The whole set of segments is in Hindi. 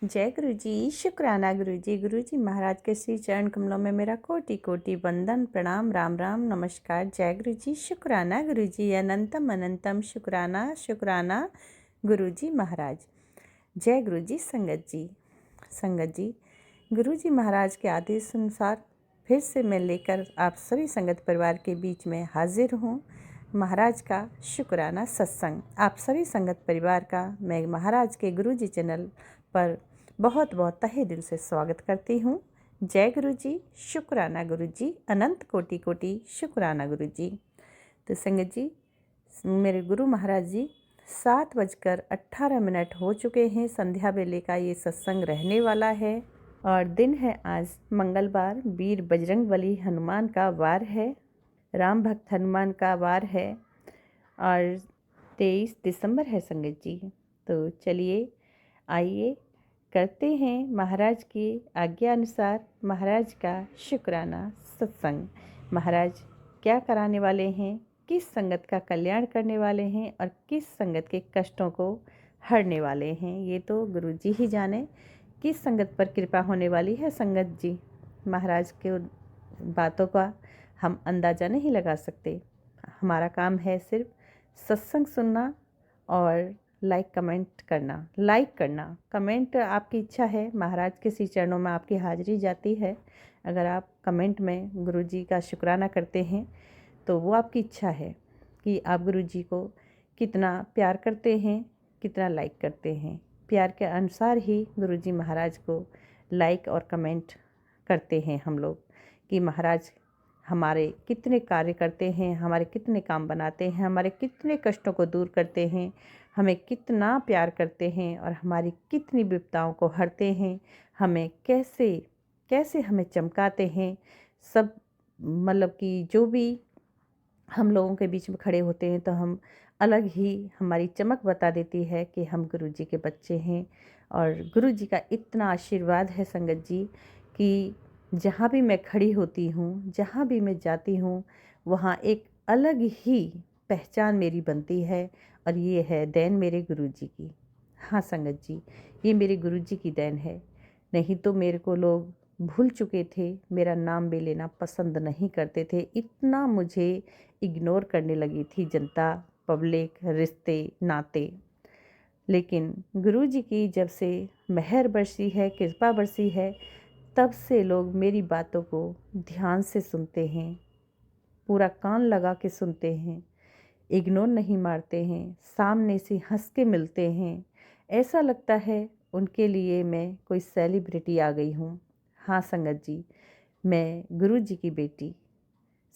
जय गुरु जी। शुक्राना गुरु जी। गुरु जी महाराज के श्री चरण कमलों में मेरा कोटि कोटि वंदन प्रणाम। राम राम नमस्कार। जय गुरु जी। शुक्राना गुरु जी। अनंतम अनंतम शुक्राना शुक्राना गुरु जी महाराज। जय गुरु जी। संगत जी गुरु जी महाराज के आदेश अनुसार फिर से मैं लेकर आप सभी संगत परिवार के बीच में हाजिर हूँ। महाराज का शुक्राना सत्संग आप सभी संगत परिवार का मैं महाराज के गुरु जी चैनल पर बहुत बहुत तहे दिल से स्वागत करती हूँ। जय गुरु जी। शुक्राना गुरु जी। अनंत कोटि कोटि शुक्राना गुरु जी। तो संगत जी मेरे गुरु महाराज जी 7:18 हो चुके हैं। संध्या वेले का ये सत्संग रहने वाला है और दिन है आज मंगलवार। वीर बजरंगबली हनुमान का वार है, राम भक्त हनुमान का वार है और 23 दिसंबर है संगत जी। तो चलिए आइए करते हैं महाराज की आज्ञा अनुसार महाराज का शुक्राना सत्संग। महाराज क्या कराने वाले हैं, किस संगत का कल्याण करने वाले हैं और किस संगत के कष्टों को हरने वाले हैं, ये तो गुरु जी ही जाने। किस संगत पर कृपा होने वाली है संगत जी, महाराज के बातों का हम अंदाज़ा नहीं लगा सकते। हमारा काम है सिर्फ सत्संग सुनना और लाइक करना। कमेंट आपकी इच्छा है, महाराज के श्री चरणों में आपकी हाजिरी जाती है। अगर आप कमेंट में गुरु जी का शुक्राना करते हैं तो वो आपकी इच्छा है कि आप गुरु जी को कितना प्यार करते हैं, कितना लाइक करते हैं। प्यार के अनुसार ही गुरु जी महाराज को लाइक और कमेंट करते हैं हम लोग कि महाराज हमारे कितने कार्य करते हैं, हमारे कितने काम बनाते हैं, हमारे कितने कष्टों को दूर करते हैं, हमें कितना प्यार करते हैं और हमारी कितनी विपदाओं को हरते हैं, हमें कैसे कैसे हमें चमकाते हैं। सब मतलब कि जो भी हम लोगों के बीच में खड़े होते हैं तो हम अलग ही हमारी चमक बता देती है कि हम गुरु जी के बच्चे हैं। और गुरु जी का इतना आशीर्वाद है संगत जी कि जहाँ भी मैं खड़ी होती हूँ, जहाँ भी मैं जाती हूँ, वहाँ एक अलग ही पहचान मेरी बनती है और ये है देन मेरे गुरु जी की। हाँ संगत जी, ये मेरे गुरु जी की देन है। नहीं तो मेरे को लोग भूल चुके थे, मेरा नाम भी लेना पसंद नहीं करते थे। इतना मुझे इग्नोर करने लगी थी जनता, पब्लिक, रिश्ते नाते। लेकिन गुरु जी की जब से मेहर बरसी है, कृपा बरसी है, तब से लोग मेरी बातों को ध्यान से सुनते हैं, पूरा कान लगा के सुनते हैं, इग्नोर नहीं मारते हैं, सामने से हंस के मिलते हैं। ऐसा लगता है उनके लिए मैं कोई सेलिब्रिटी आ गई हूँ। हाँ संगत जी, मैं गुरु जी की बेटी।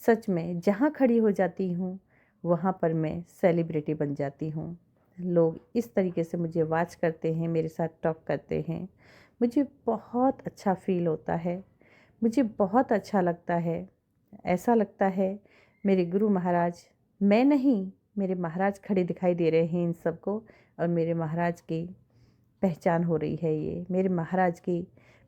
सच में जहाँ खड़ी हो जाती हूँ वहाँ पर मैं सेलिब्रिटी बन जाती हूँ। लोग इस तरीके से मुझे वाच करते हैं, मेरे साथ टॉक करते हैं, मुझे बहुत अच्छा फील होता है, मुझे बहुत अच्छा लगता है। ऐसा लगता है मेरे गुरु महाराज, मैं नहीं, मेरे महाराज खड़े दिखाई दे रहे हैं इन सबको और मेरे महाराज की पहचान हो रही है। ये मेरे महाराज की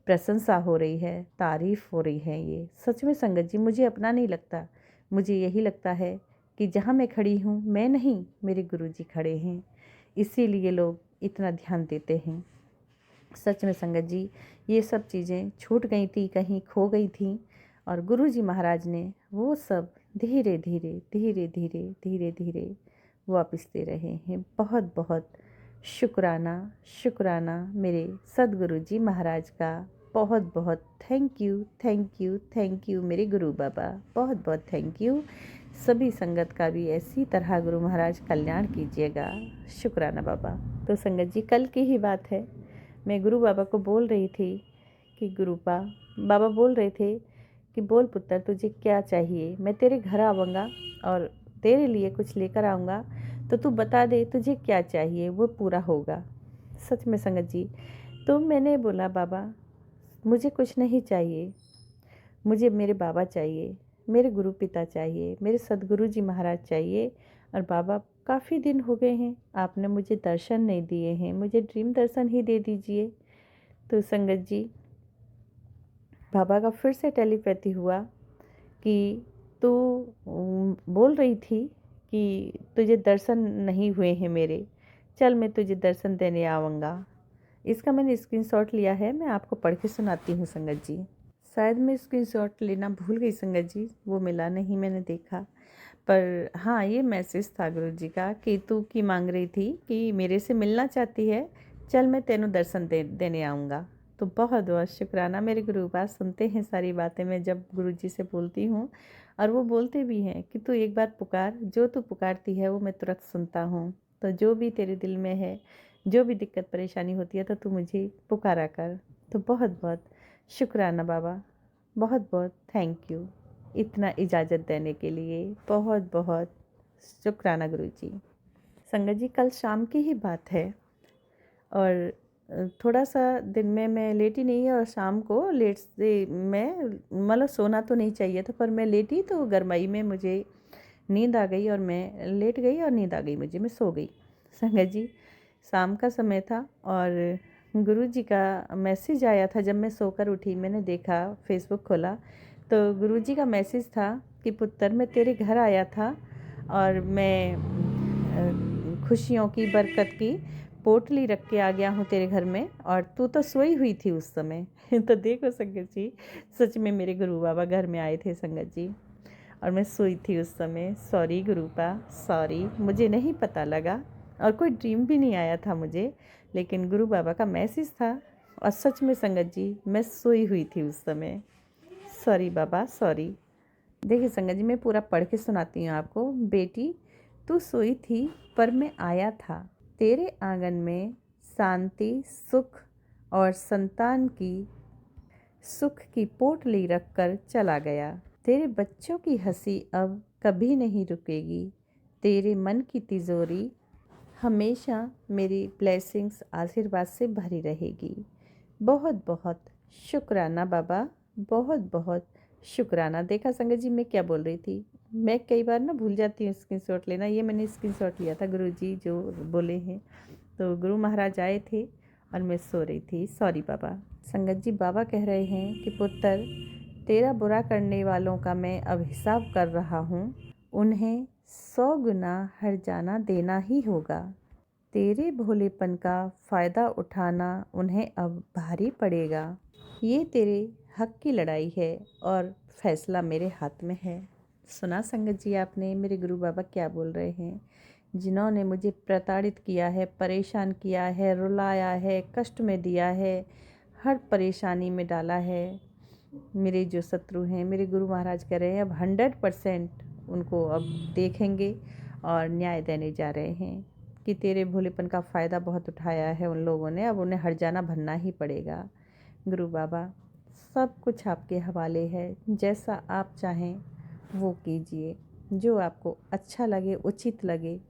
प्रशंसा हो रही है, तारीफ़ हो रही है। ये सच में संगत जी मुझे अपना नहीं लगता, मुझे यही लगता है कि जहाँ मैं खड़ी हूँ मैं नहीं, मेरे गुरु जी खड़े हैं, इसीलिए लोग इतना ध्यान देते हैं। सच में संगत जी ये सब चीज़ें छूट गई थी, कहीं खो गई थी और गुरु जी महाराज ने वो सब धीरे धीरे धीरे धीरे धीरे धीरे वापस दे रहे हैं। बहुत बहुत शुक्राना शुक्राना मेरे सदगुरु जी महाराज का। बहुत बहुत thank you thank you thank you मेरे गुरु बाबा, बहुत बहुत थैंक यू। सभी संगत का भी ऐसी तरह गुरु महाराज कल्याण कीजिएगा। शुक्राना बाबा। तो संगत जी कल की ही बात है, मैं गुरु बाबा को बोल रही थी कि बाबा बोल रहे थे कि बोल पुत्र तुझे क्या चाहिए, मैं तेरे घर आऊँगा और तेरे लिए कुछ लेकर आऊँगा, तो तू बता दे तुझे क्या चाहिए, वो पूरा होगा। सच में संगत जी, तो मैंने बोला बाबा मुझे कुछ नहीं चाहिए, मुझे मेरे बाबा चाहिए, मेरे गुरु पिता चाहिए, मेरे सदगुरु जी महाराज चाहिए। और बाबा काफ़ी दिन हो गए हैं आपने मुझे दर्शन नहीं दिए हैं, मुझे ड्रीम दर्शन ही दे दीजिए। तो संगत जी बाबा का फिर से टेलीपैथी हुआ कि तू बोल रही थी कि तुझे दर्शन नहीं हुए हैं मेरे, चल मैं तुझे दर्शन देने आऊँगा। इसका मैंने स्क्रीनशॉट लिया है, मैं आपको पढ़ के सुनाती हूँ संगत जी। शायद मैं स्क्रीनशॉट लेना भूल गई संगत जी, वो मिला नहीं, मैंने देखा। पर हाँ, ये मैसेज था गुरु जी का कि तू की मांग रही थी कि मेरे से मिलना चाहती है, चल मैं तेनों दर्शन देने आऊँगा। तो बहुत बहुत शुक्राना, मेरे गुरु बात सुनते हैं सारी बातें मैं जब गुरु जी से बोलती हूँ, और वो बोलते भी हैं कि तू एक बार पुकार, जो तू पुकारती है वो मैं तुरंत सुनता हूँ। तो जो भी तेरे दिल में है, जो भी दिक्कत परेशानी होती है, तो तू मुझे पुकारा कर। तो बहुत बहुत शुक्राना बाबा, बहुत बहुत थैंक यू इतना इजाज़त देने के लिए, बहुत बहुत शुक्राना गुरु जी। संगत जी, कल शाम की ही बात है, और थोड़ा सा दिन में मैं लेटी नहीं है, और शाम को लेट से मैं मतलब सोना तो नहीं चाहिए था, पर मैं लेटी तो गरमाई में मुझे नींद आ गई, और मैं लेट गई और नींद आ गई मुझे, मैं सो गई। संगत जी, शाम का समय था और गुरु जी का मैसेज आया था। जब मैं सोकर उठी, मैंने देखा, फेसबुक खोला, तो गुरु जी का मैसेज था कि पुत्र, मैं तेरे घर आया था और मैं खुशियों की, बरकत की पोटली रख के आ गया हूँ तेरे घर में, और तू तो सोई हुई थी उस समय। तो देखो संगत जी, सच में मेरे गुरु बाबा घर में आए थे संगत जी, और मैं सोई थी उस समय। सॉरी गुरुपा, सॉरी, मुझे नहीं पता लगा, और कोई ड्रीम भी नहीं आया था मुझे, लेकिन गुरु बाबा का मैसेज था, और सच में संगत जी मैं सोई हुई थी उस समय। सॉरी बाबा, सॉरी। देखिए संगत जी, मैं पूरा पढ़ के सुनाती हूँ आपको। बेटी, तू सोई थी पर मैं आया था तेरे आंगन में, शांति, सुख और संतान की सुख की पोटली रखकर चला गया। तेरे बच्चों की हंसी अब कभी नहीं रुकेगी, तेरे मन की तिजोरी हमेशा मेरी ब्लेसिंग्स, आशीर्वाद से भरी रहेगी। बहुत बहुत शुक्राना बाबा, बहुत बहुत शुक्राना। देखा संगत जी मैं क्या बोल रही थी, मैं कई बार ना भूल जाती हूँ स्क्रीनशॉट लेना। ये मैंने स्क्रीनशॉट लिया था, गुरु जी जो बोले हैं। तो गुरु महाराज आए थे और मैं सो रही थी। सॉरी बाबा। संगत जी, बाबा कह रहे हैं कि पुत्र, तेरा बुरा करने वालों का मैं अब हिसाब कर रहा हूँ, उन्हें 100 गुना हर्जाना देना ही होगा। तेरे भोलेपन का फ़ायदा उठाना उन्हें अब भारी पड़ेगा। ये तेरे हक की लड़ाई है और फैसला मेरे हाथ में है। सुना संगत जी आपने मेरे गुरु बाबा क्या बोल रहे हैं? जिन्होंने मुझे प्रताड़ित किया है, परेशान किया है, रुलाया है, कष्ट में दिया है, हर परेशानी में डाला है, मेरे जो शत्रु हैं, मेरे गुरु महाराज कह रहे हैं अब 100% उनको अब देखेंगे और न्याय देने जा रहे हैं कि तेरे भोलेपन का फ़ायदा बहुत उठाया है उन लोगों ने, अब उन्हें हर्जाना भरना ही पड़ेगा। गुरु बाबा, सब कुछ आपके हवाले है, जैसा आप चाहें वो कीजिए, जो आपको अच्छा लगे, उचित लगे।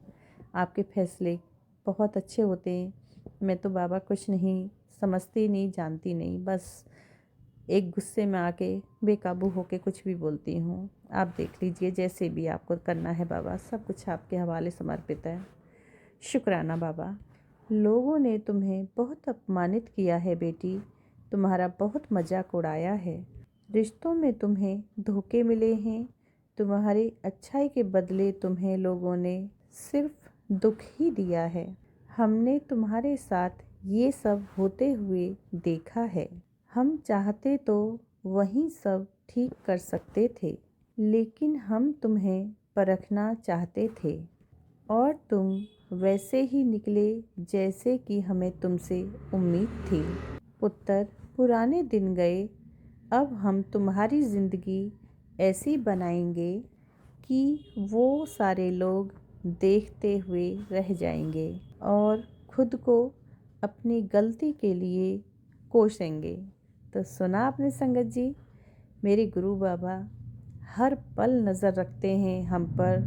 आपके फैसले बहुत अच्छे होते हैं। मैं तो बाबा कुछ नहीं समझती, नहीं जानती नहीं, बस एक गुस्से में आके बेकाबू होके कुछ भी बोलती हूँ। आप देख लीजिए, जैसे भी आपको करना है बाबा, सब कुछ आपके हवाले समर्पित है। शुक्राना बाबा। लोगों ने तुम्हें बहुत अपमानित किया है बेटी, तुम्हारा बहुत मजाक उड़ाया है, रिश्तों में तुम्हें धोखे मिले हैं, तुम्हारी अच्छाई के बदले तुम्हें लोगों ने सिर्फ दुख ही दिया है। हमने तुम्हारे साथ ये सब होते हुए देखा है। हम चाहते तो वही सब ठीक कर सकते थे, लेकिन हम तुम्हें परखना चाहते थे, और तुम वैसे ही निकले जैसे कि हमें तुमसे उम्मीद थी। पुत्र, पुराने दिन गए, अब हम तुम्हारी ज़िंदगी ऐसी बनाएंगे कि वो सारे लोग देखते हुए रह जाएंगे और खुद को अपनी गलती के लिए कोसेंगे। तो सुना आपने संगत जी, मेरे गुरु बाबा हर पल नज़र रखते हैं हम पर,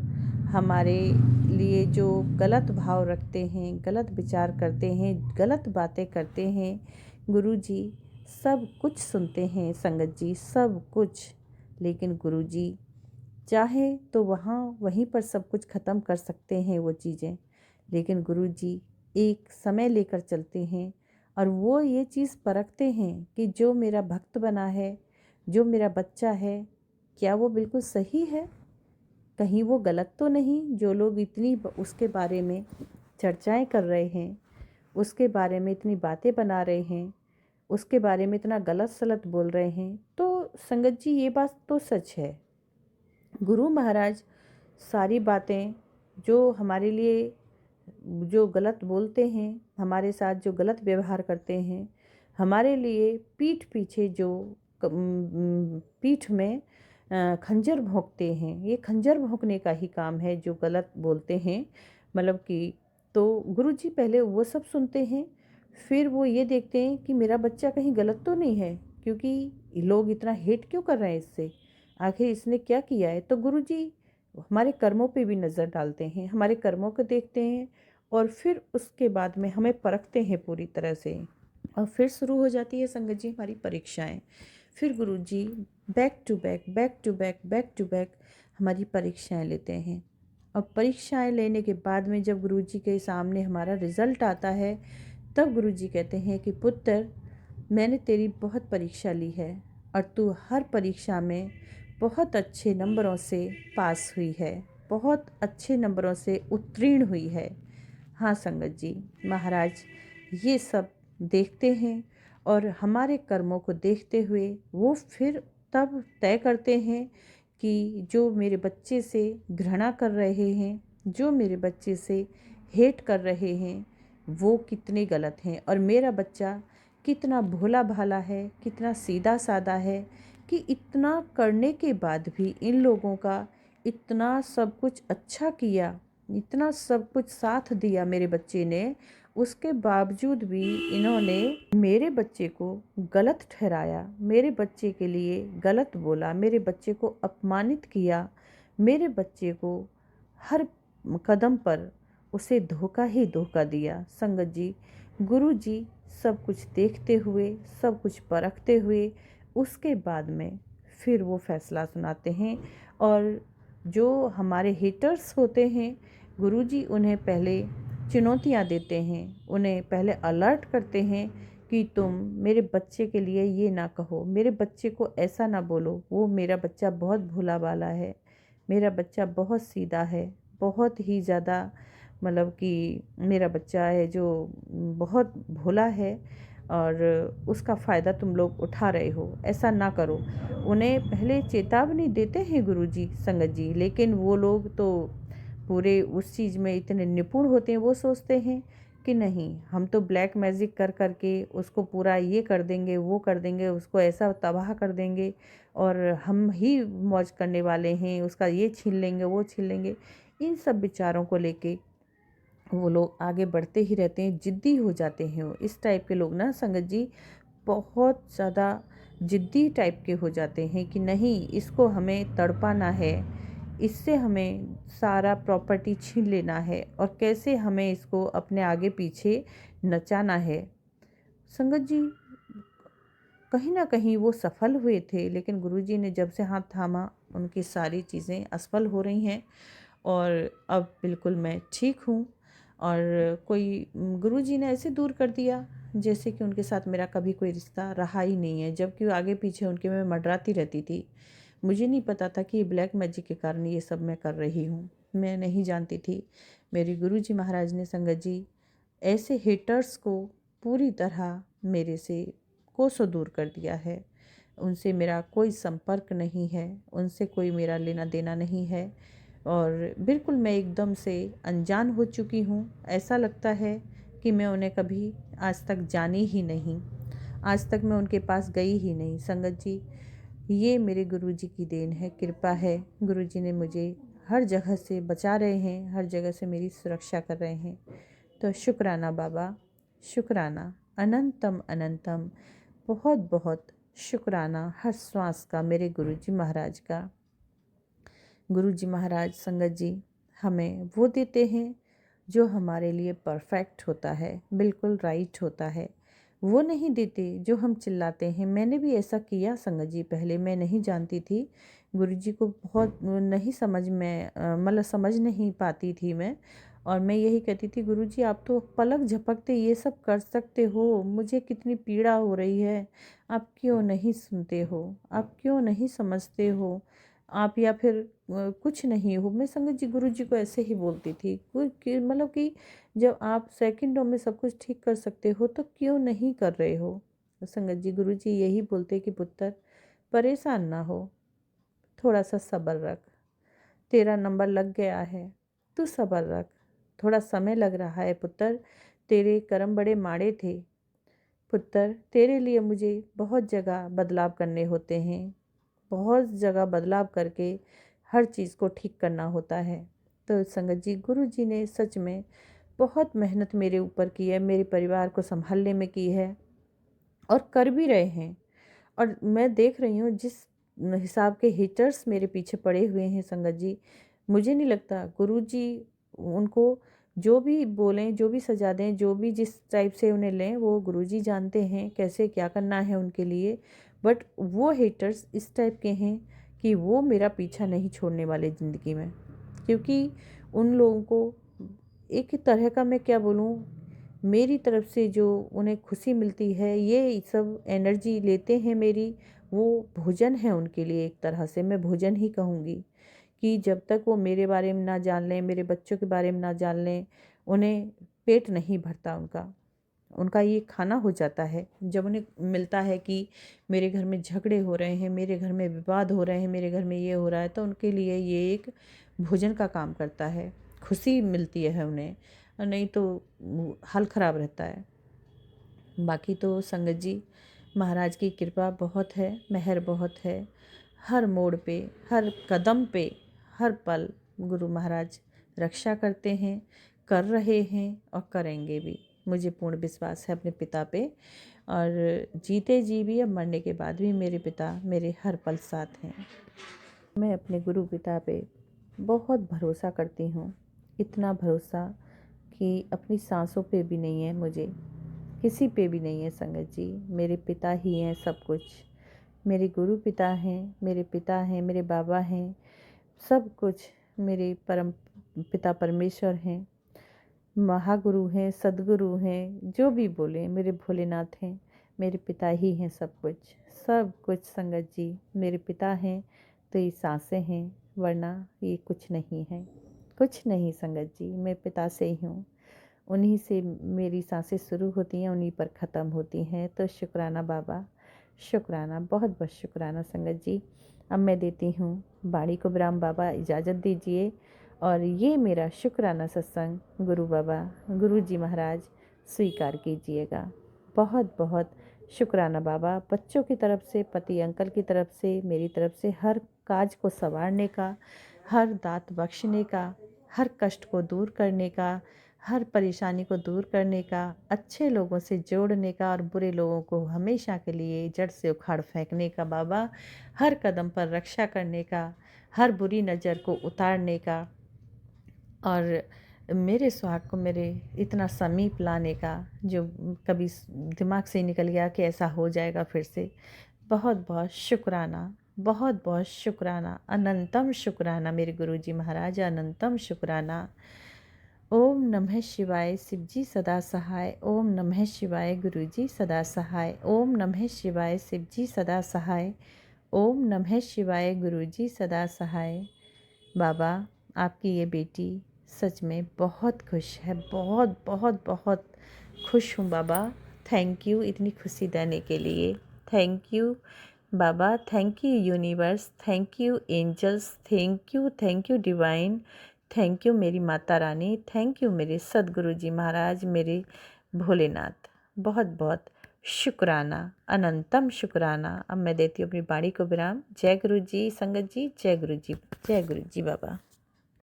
हमारे लिए जो गलत भाव रखते हैं, गलत विचार करते हैं, गलत बातें करते हैं, गुरु जी सब कुछ सुनते हैं संगत जी, सब कुछ। लेकिन गुरु जी चाहे तो वहीं पर सब कुछ ख़त्म कर सकते हैं वो चीज़ें, लेकिन गुरु जी एक समय लेकर चलते हैं, और वो ये चीज़ परखते हैं कि जो मेरा भक्त बना है, जो मेरा बच्चा है, क्या वो बिल्कुल सही है, कहीं वो गलत तो नहीं। जो लोग इतनी उसके बारे में चर्चाएं कर रहे हैं, उसके बारे में इतनी बातें बना रहे हैं, उसके बारे में इतना गलत सलत बोल रहे हैं, तो संगत जी ये बात तो सच है। गुरु महाराज सारी बातें जो हमारे लिए जो गलत बोलते हैं, हमारे साथ जो गलत व्यवहार करते हैं, हमारे लिए पीठ पीछे जो पीठ में खंजर भोंकते हैं, ये खंजर भोंकने का ही काम है जो गलत बोलते हैं। मतलब कि तो गुरुजी पहले वो सब सुनते हैं, फिर वो ये देखते हैं कि मेरा बच्चा कहीं गलत तो नहीं है, क्योंकि लोग इतना हेट क्यों कर रहे हैं इससे, आखिर इसने क्या किया है। तो गुरुजी हमारे कर्मों पे भी नज़र डालते हैं, हमारे कर्मों को देखते हैं और फिर उसके बाद में हमें परखते हैं पूरी तरह से। और फिर शुरू हो जाती है संगत जी हमारी परीक्षाएं। फिर गुरुजी back to back back to back back to back हमारी परीक्षाएं लेते हैं। और परीक्षाएं लेने के बाद में जब गुरुजी के सामने हमारा रिज़ल्ट आता है, तब गुरुजी कहते हैं कि पुत्र, मैंने तेरी बहुत परीक्षा ली है और तू हर परीक्षा में बहुत अच्छे नंबरों से पास हुई है, बहुत अच्छे नंबरों से उत्तीर्ण हुई है। हाँ संगत जी, महाराज ये सब देखते हैं और हमारे कर्मों को देखते हुए वो फिर तब तय करते हैं कि जो मेरे बच्चे से घृणा कर रहे हैं, जो मेरे बच्चे से हेट कर रहे हैं, वो कितने गलत हैं और मेरा बच्चा कितना भोला भाला है, कितना सीधा साधा है कि इतना करने के बाद भी इन लोगों का इतना सब कुछ अच्छा किया, इतना सब कुछ साथ दिया मेरे बच्चे ने, उसके बावजूद भी इन्होंने मेरे बच्चे को गलत ठहराया, मेरे बच्चे के लिए गलत बोला, मेरे बच्चे को अपमानित किया, मेरे बच्चे को हर कदम पर उसे धोखा ही धोखा दिया। संगत जी, गुरु जी सब कुछ देखते हुए, सब कुछ परखते हुए, उसके बाद में फिर वो फैसला सुनाते हैं। और जो हमारे हेटर्स होते हैं, गुरुजी उन्हें पहले चुनौतियाँ देते हैं, उन्हें पहले अलर्ट करते हैं कि तुम मेरे बच्चे के लिए ये ना कहो, मेरे बच्चे को ऐसा ना बोलो, वो मेरा बच्चा बहुत भोला भाला है, मेरा बच्चा बहुत सीधा है, बहुत ही ज़्यादा मतलब कि मेरा बच्चा है जो बहुत भोला है और उसका फ़ायदा तुम लोग उठा रहे हो, ऐसा ना करो। उन्हें पहले चेतावनी देते हैं गुरुजी संगत जी, लेकिन वो लोग तो पूरे उस चीज़ में इतने निपुण होते हैं, वो सोचते हैं कि नहीं, हम तो ब्लैक मैजिक कर करके उसको पूरा ये कर देंगे, वो कर देंगे, उसको ऐसा तबाह कर देंगे और हम ही मौज करने वाले हैं, उसका ये छीन लेंगे, वो छीन लेंगे। इन सब विचारों को लेके वो लोग आगे बढ़ते ही रहते हैं, ज़िद्दी हो जाते हैं। वो इस टाइप के लोग ना संगत जी बहुत ज़्यादा ज़िद्दी टाइप के हो जाते हैं कि नहीं, इसको हमें तड़पाना है, इससे हमें सारा प्रॉपर्टी छीन लेना है और कैसे हमें इसको अपने आगे पीछे नचाना है। संगत जी कहीं ना कहीं वो सफल हुए थे, लेकिन गुरुजी ने जब से हाथ थामा, उनकी सारी चीज़ें असफल हो रही हैं और अब बिल्कुल मैं ठीक हूँ। और कोई गुरुजी ने ऐसे दूर कर दिया जैसे कि उनके साथ मेरा कभी कोई रिश्ता रहा ही नहीं है, जबकि आगे पीछे उनके मैं मंडराती रहती थी। मुझे नहीं पता था कि ये ब्लैक मैजिक के कारण ये सब मैं कर रही हूँ, मैं नहीं जानती थी। मेरे गुरुजी महाराज ने संगत जी ऐसे हेटर्स को पूरी तरह मेरे से कोसों दूर कर दिया है। उनसे मेरा कोई संपर्क नहीं है, उनसे कोई मेरा लेना देना नहीं है और बिल्कुल मैं एकदम से अनजान हो चुकी हूँ। ऐसा लगता है कि मैं उन्हें कभी आज तक जानी ही नहीं, आज तक मैं उनके पास गई ही नहीं। संगत जी ये मेरे गुरुजी की देन है, कृपा है। गुरुजी ने मुझे हर जगह से बचा रहे हैं, हर जगह से मेरी सुरक्षा कर रहे हैं। तो शुक्राना बाबा, शुक्राना, अनंतम अनंतम, बहुत बहुत शुक्राना हर श्वास का मेरे गुरुजी महाराज का। गुरुजी महाराज संगत जी हमें वो देते हैं जो हमारे लिए परफेक्ट होता है, बिल्कुल राइट होता है। वो नहीं देते जो हम चिल्लाते हैं। मैंने भी ऐसा किया संगत जी, पहले मैं नहीं जानती थी, गुरुजी को बहुत नहीं समझ में मतलब समझ नहीं पाती थी मैं। और मैं यही कहती थी, गुरुजी आप तो पलक झपकते ये सब कर सकते हो, मुझे कितनी पीड़ा हो रही है, आप क्यों नहीं सुनते हो, आप क्यों नहीं समझते हो, आप या फिर कुछ नहीं हो। मैं संगत जी गुरुजी को ऐसे ही बोलती थी, मतलब कि जब आप सेकंडों में सब कुछ ठीक कर सकते हो तो क्यों नहीं कर रहे हो। संगत जी, गुरु जी यही बोलते कि पुत्र परेशान ना हो, थोड़ा सा सब्र रख, तेरा नंबर लग गया है, तू सब्र रख, थोड़ा समय लग रहा है पुत्र, तेरे कर्म बड़े माड़े थे पुत्र, तेरे लिए मुझे बहुत जगह बदलाव करने होते हैं, बहुत जगह बदलाव करके हर चीज़ को ठीक करना होता है। तो संगत जी, गुरु जी ने सच में बहुत मेहनत मेरे ऊपर की है, मेरे परिवार को संभालने में की है और कर भी रहे हैं। और मैं देख रही हूँ जिस हिसाब के हेटर्स मेरे पीछे पड़े हुए हैं संगत जी, मुझे नहीं लगता गुरु जी उनको जो भी बोलें, जो भी सजा दें, जो भी जिस टाइप से उन्हें लें, वो गुरु जी जानते हैं कैसे क्या करना है उनके लिए। बट वो हेटर्स इस टाइप के हैं कि वो मेरा पीछा नहीं छोड़ने वाले ज़िंदगी में, क्योंकि उन लोगों को एक ही तरह का, मैं क्या बोलूँ, मेरी तरफ से जो उन्हें खुशी मिलती है, ये सब एनर्जी लेते हैं मेरी, वो भोजन है उनके लिए। एक तरह से मैं भोजन ही कहूँगी कि जब तक वो मेरे बारे में ना जान लें, मेरे बच्चों के बारे में ना जान लें, उन्हें पेट नहीं भरता उनका। उनका ये खाना हो जाता है। जब उन्हें मिलता है कि मेरे घर में झगड़े हो रहे हैं, मेरे घर में विवाद हो रहे हैं, मेरे घर में ये हो रहा है, तो उनके लिए ये एक भोजन का काम करता है, खुशी मिलती है उन्हें, और नहीं तो हाल ख़राब रहता है। बाकी तो संगत जी, महाराज की कृपा बहुत है, मेहर बहुत है। हर मोड़ पे, हर कदम पे, हर पल गुरु महाराज रक्षा करते हैं, कर रहे हैं और करेंगे भी। मुझे पूर्ण विश्वास है अपने पिता पे, और जीते जी भी, अब मरने के बाद भी मेरे पिता मेरे हर पल साथ हैं। मैं अपने गुरु पिता पे बहुत भरोसा करती हूँ, इतना भरोसा कि अपनी सांसों पे भी नहीं है, मुझे किसी पे भी नहीं है संगत जी। मेरे पिता ही हैं सब कुछ, मेरे गुरु पिता हैं, मेरे पिता हैं, मेरे बाबा हैं, सब कुछ मेरे परम पिता परमेश्वर हैं, महागुरु हैं, सदगुरु हैं, जो भी बोले, मेरे भोलेनाथ हैं, मेरे पिता ही हैं सब कुछ। सब कुछ संगत जी मेरे पिता हैं, तो ये सांसें हैं, वरना ये कुछ नहीं है, कुछ नहीं संगत जी। मैं पिता से ही हूँ, उन्हीं से मेरी सांसें शुरू होती हैं, उन्हीं पर ख़त्म होती हैं। तो शुक्राना बाबा, शुक्राना, बहुत बहुत शुक्राना संगत जी। अब मैं देती हूँ बाड़ी को विराम। बाबा इजाज़त दीजिए, और ये मेरा शुक्राना सत्संग गुरु बाबा, गुरु जी महाराज स्वीकार कीजिएगा। बहुत बहुत शुक्राना बाबा, बच्चों की तरफ से, पति अंकल की तरफ से, मेरी तरफ से, हर काज को संवारने का, हर दात बख्शने का, हर कष्ट को दूर करने का, हर परेशानी को दूर करने का, अच्छे लोगों से जोड़ने का और बुरे लोगों को हमेशा के लिए जड़ से उखाड़ फेंकने का बाबा, हर कदम पर रक्षा करने का, हर बुरी नज़र को उतारने का, और मेरे सुहाग को मेरे इतना समीप लाने का, जो कभी दिमाग से निकल गया कि ऐसा हो जाएगा फिर से। बहुत बहुत शुक्राना, बहुत बहुत शुक्राना, अनंतम शुक्राना मेरे गुरुजी महाराज, अनंतम शुक्राना। ओम नमः शिवाय, शिवजी सदा सहाय। ओम नमः शिवाय, गुरुजी सदा सहाय। ओम नमः शिवाय, शिवजी सदा सहाय। ओम नमः शिवाय, गुरुजी सदा सहाय। बाबा, आपकी ये बेटी सच में बहुत खुश है, बहुत बहुत बहुत खुश हूँ बाबा। थैंक यू इतनी खुशी देने के लिए। थैंक यू बाबा, thank you universe, thank you angels, thank you divine, thank you मेरी माता रानी, थैंक यू मेरे सदगुरु जी महाराज, मेरे भोलेनाथ। बहुत बहुत शुक्राना, अनंतम शुक्राना। अब मैं देती हूँ अपनी बाणी को विराम। जय गुरु जी संगत जी, जय गुरु जी, जय गुरु जी बाबा।